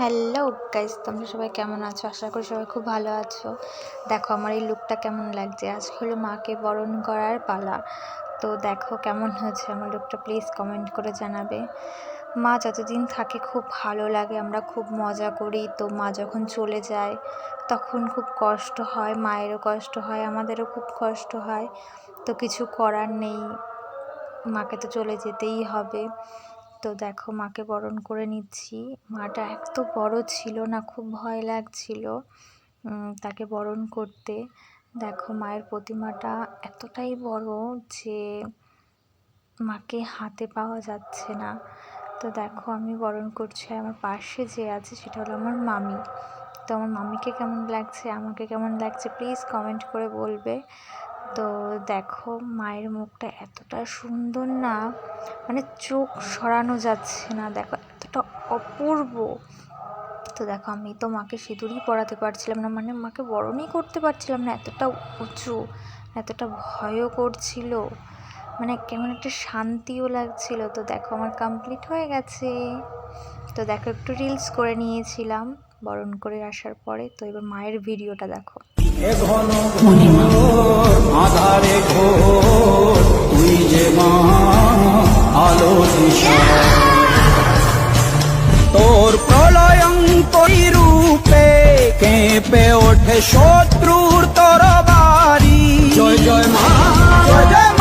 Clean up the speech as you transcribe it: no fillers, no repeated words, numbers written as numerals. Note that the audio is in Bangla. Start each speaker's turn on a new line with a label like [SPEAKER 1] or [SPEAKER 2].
[SPEAKER 1] হ্যালো গাইস, তোমরা সবাই কেমন আছো? আশা করি সবাই খুব ভালো আছো। দেখো আমার এই লুকটা কেমন লাগছে। আজকে হলো মাকে বরণ করার পালা। তো দেখো কেমন হয়েছে আমার লুকটা, প্লিজ কমেন্ট করে জানাবে। মা যতদিন থাকে খুব ভালো লাগে, আমরা খুব মজা করি। তো মা যখন চলে যায় তখন খুব কষ্ট হয়, মায়েরও কষ্ট হয়, আমাদেরও খুব কষ্ট হয়। তো কিছু করার নেই, মাকে তো চলে যেতেই হবে। তো দেখো মাকে বরণ করে নিচ্ছি। মাটা এত বড় ছিল না, খুব ভয় লাগছিল তাকে বরণ করতে। দেখো মায়ের প্রতিমাটা এতটাই বড় যে মাকে হাতে পাওয়া যাচ্ছে না। তো দেখো আমি বরণ করছি, আমার পাশে যে আছে সেটা হলো আমার মামি। তো আমার মামিকে কেমন লাগছে, আমাকে কেমন লাগছে, প্লিজ কমেন্ট করে বলবে। তো দেখো মায়ের মুখটা এতটা সুন্দর না, মানে চোখ সরানো যাচ্ছে না, দেখো এতটা অপূর্ব। তো দেখো আমি তো মাকে সিঁদুরই পরাতে পারছিলাম না, মানে মাকে বরণই করতে পারছিলাম না, এতটা উঁচু, এতটা ভয়ও করছিল, মানে কেমন একটা শান্তিও লাগছিল। তো দেখো আমার কমপ্লিট হয়ে গেছে। তো দেখো একটু রিলস করে নিয়েছিলাম বরণ করে আসার পরে। তো এবার মায়ের ভিডিওটা দেখো।
[SPEAKER 2] আধারে ঘোর তুই যে মা আলো দিশা, তোর প্রলয়ঙ্করী রূপে কেঁপে ওঠে শত্রুর তরবারি। জয় জয় মা, জয় জয় মা।